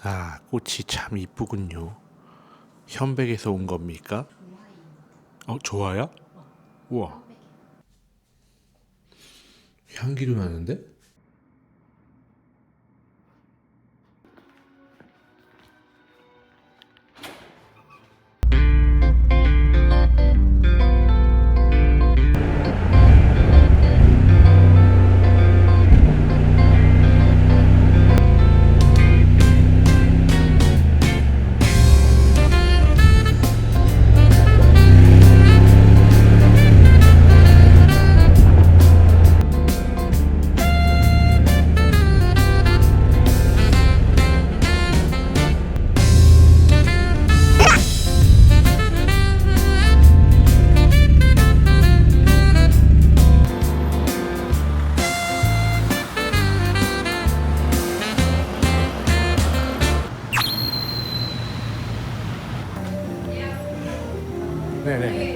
아, 꽃이 참 이쁘군요. 현백에서 온 겁니까? 좋아요? 우와. 향기도 나는데? 네네.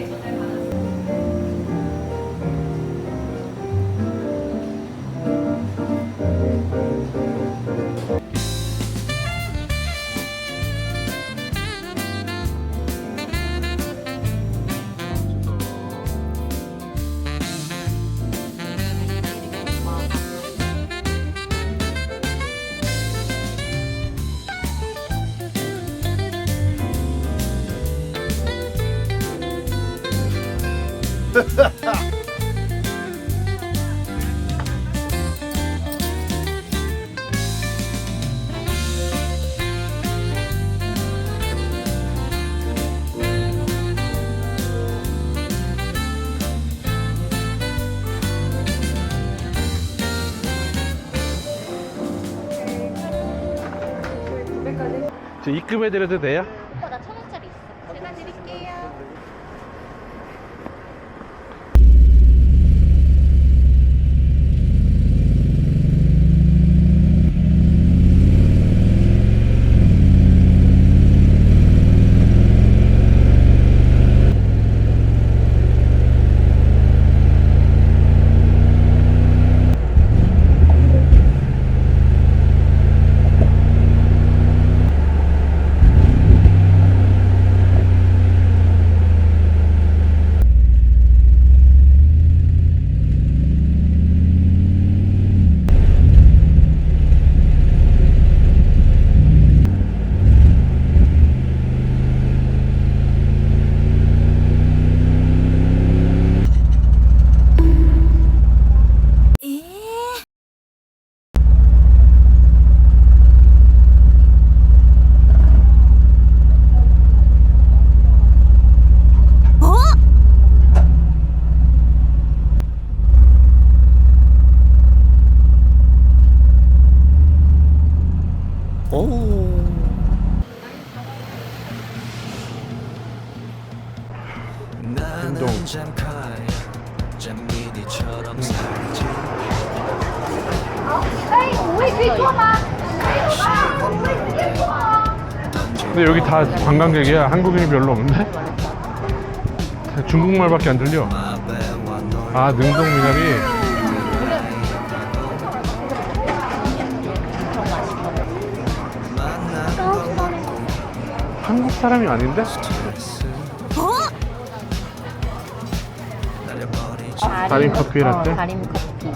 저 입금해드려도 돼요? 나 1,000원짜리 있어. 제가 드릴게요. 행동. 근데 여기 다 관광객이야. 한국인이 별로 없는데? 중국말밖에 안 들려. 아, 능동 미나리. 한국 사람이 아닌데? 다림 커피 라떼? 다림 커피.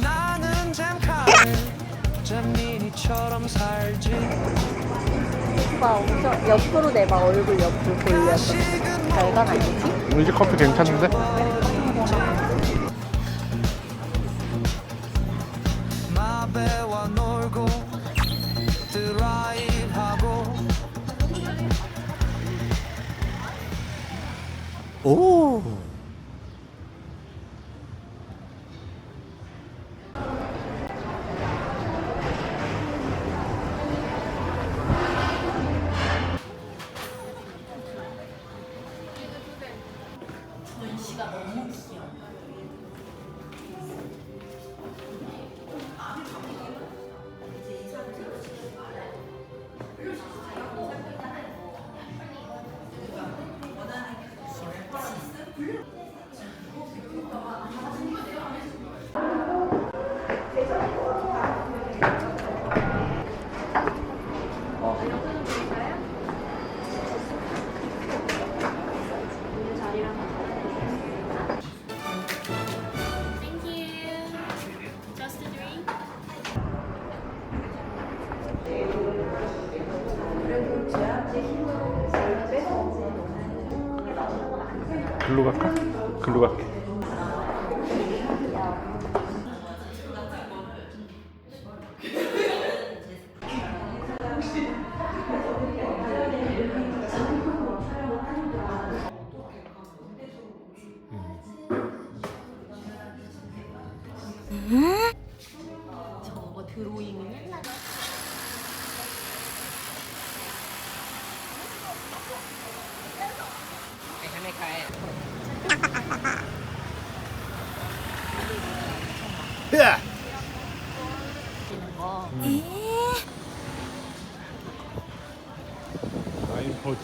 나는 잠깐 재민이처럼 살지. 오빠 엄청 옆으로 내봐. 얼굴 옆으로 돌려서. 별건 아니지? 이제 커피 괜찮은데? 마배와 놀고 드라이브하고. 오. 글로 갈까? 글로 갈게. 저거 드로잉은 옛날에 지는 거. 아이퍼드.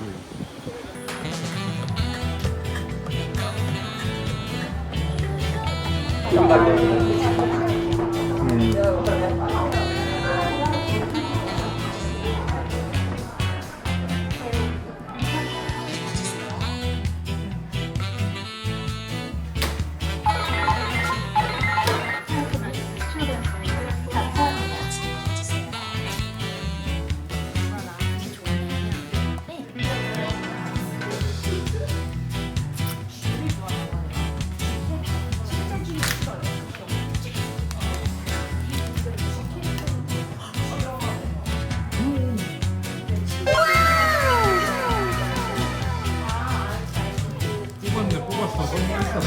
뽑았어. 선물했어.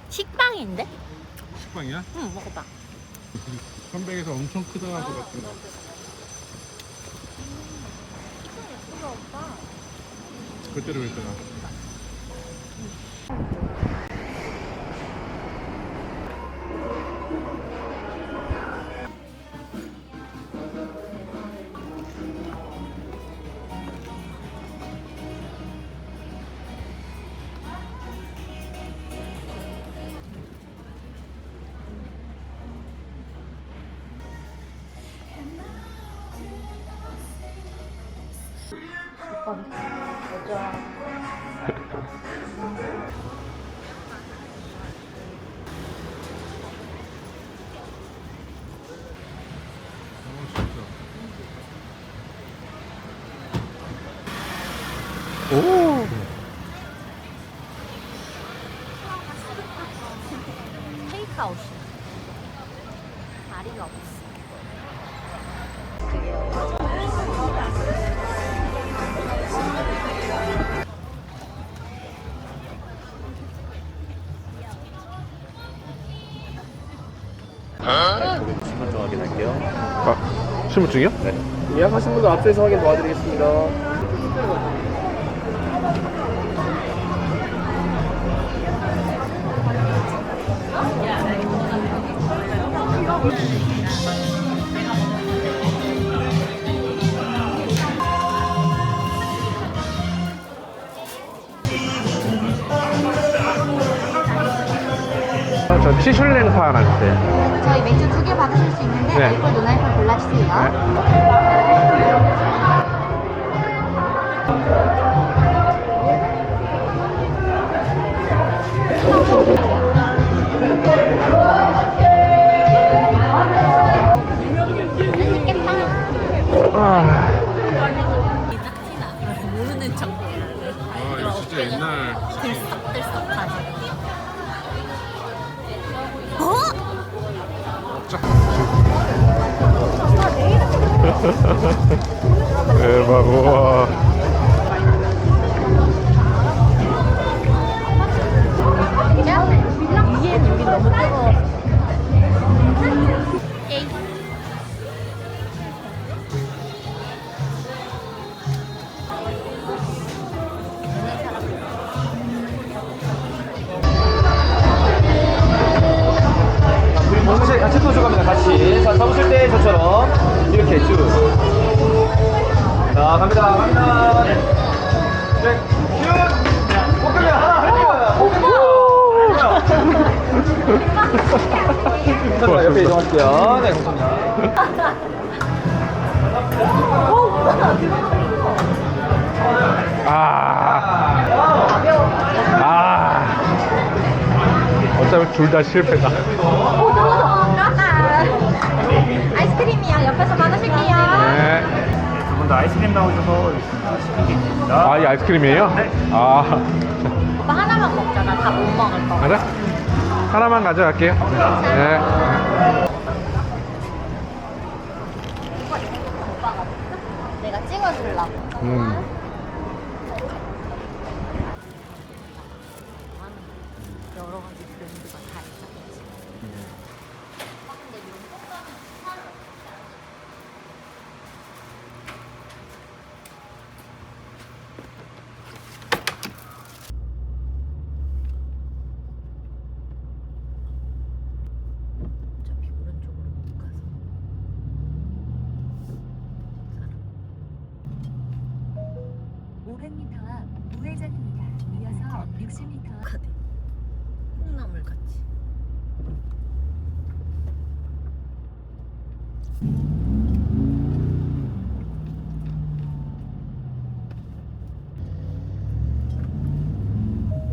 식빵인데? 식빵이야? 응, 먹어봐. 컴백에서 엄청 크다고 같은 거. 그때로 그랬잖아. 맞아. 오. 테이크아웃이야. 다리가 없어. 신분증 확인할게요. 아, 신분증이요? 네. 예약하신 분들 앞에서 확인 도와드리겠습니다. 저 치슐랭파 하나 주세요. 저희 맥주 2개 받으실 수 있는데 네. 알콜, 노알콜 골라주세요. 아, 모르는 척. 이거 진짜 옛날. 들썩들썩하지. 대박, 우와. 위엔 여기 너무 뜨거워. 에이. 갑니다. 네, 슛! 목표면 하나, 감사합니다. 옆에 이동할게요. 네, 감사합니다. 어차피 둘 다 실패다. 아이스크림이요. 옆에서 받으실게요. 네. 두 분 다 아이스크림 나오셔서 시킨 게 있습니다. 아, 이 아이스크림이에요? 네. 아, 오빠 하나만 먹잖아. 다 못 먹을 거. 가자. 하나만 가져갈게요. 네. 내가 찍어주려고. 여러 가지 브랜드가 다 있잖아. 어차피 오른쪽으로 못 가서. 500m 앞 우회전입니다. 이어서 60m 카드. 콩나물 같이.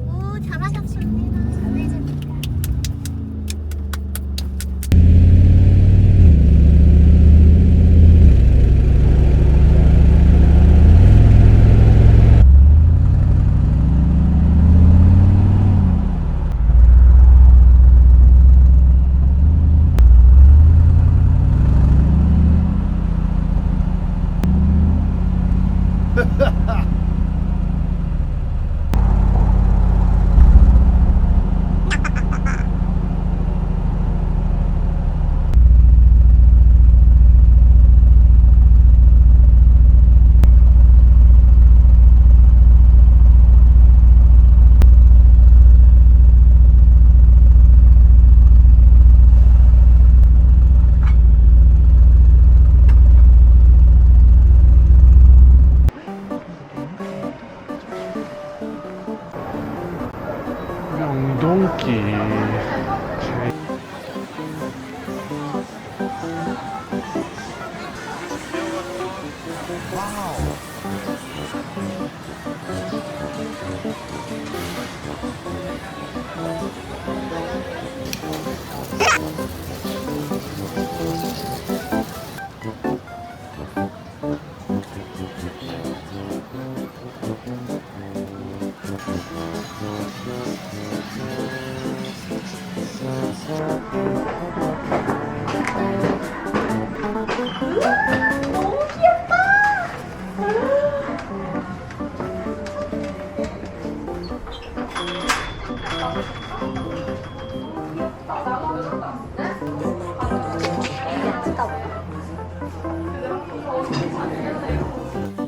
오, 잘하셨습니다. 좌회전입니다. 명동길.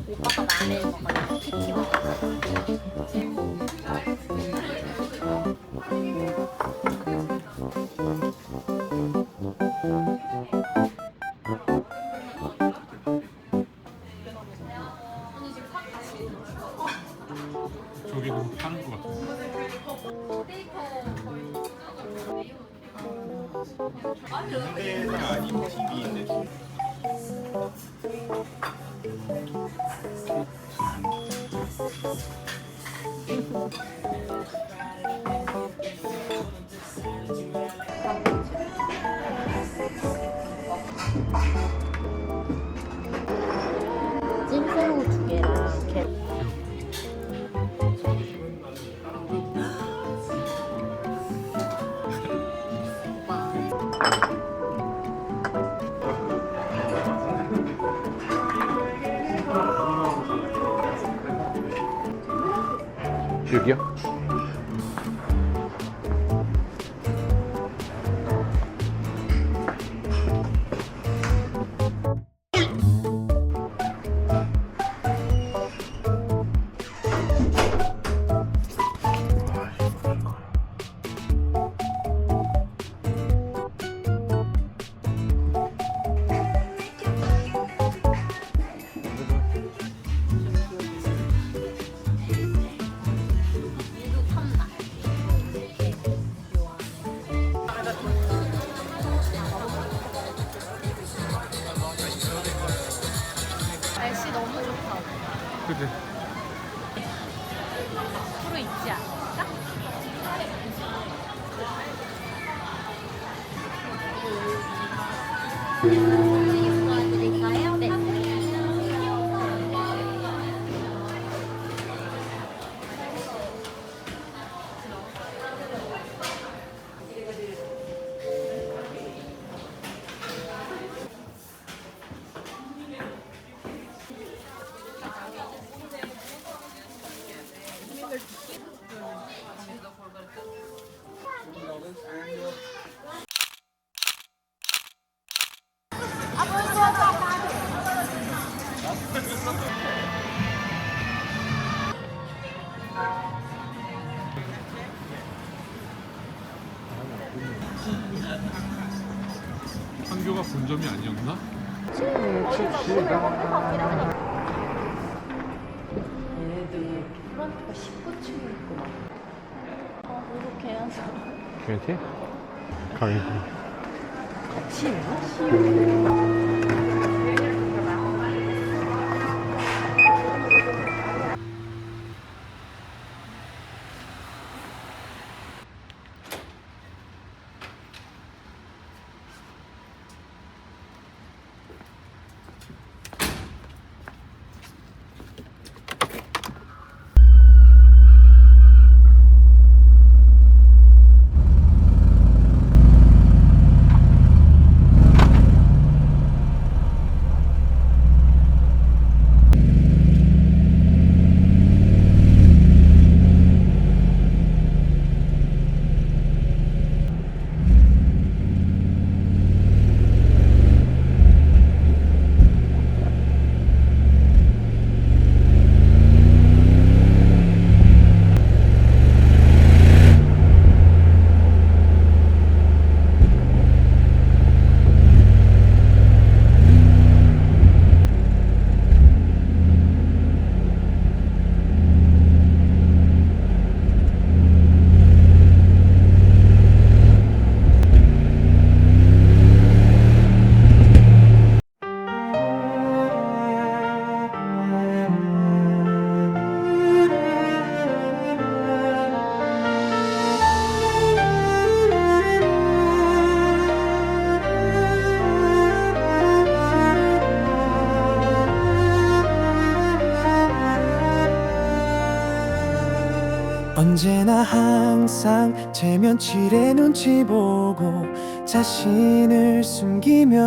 오빠가 말을 먹어요. 키키 먹어. 저기 너무 파는 것 같아. 찜새우 2개랑 게. 여기요? 그지? 프로 있지 않을까? 도와드릴까요? 네. 한교가 본점이 아니었나? 프런트가 19층이 있구나. 이렇게 해서 괜찮지? 가위. 같이 있나? 언제나 항상 제 면칠의 눈치 보고 자신을 숨기며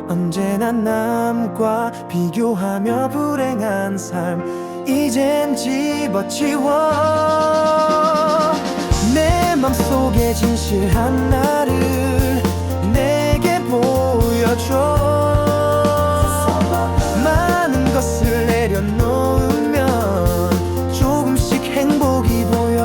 언제나 남과 비교하며 불행한 삶 이젠 집어치워 내 맘속에 진실한 나를 내게 보여줘 많은 것을 내려놓으면 조금씩 행복이 보여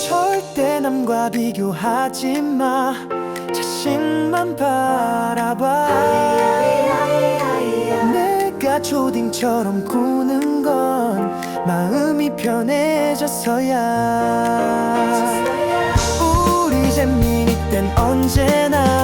절대 남과 비교하지 마 자신만 바라봐 내가 초딩처럼 꾸는 건 마음이 편해져서야 우리 재민이 땐 언제나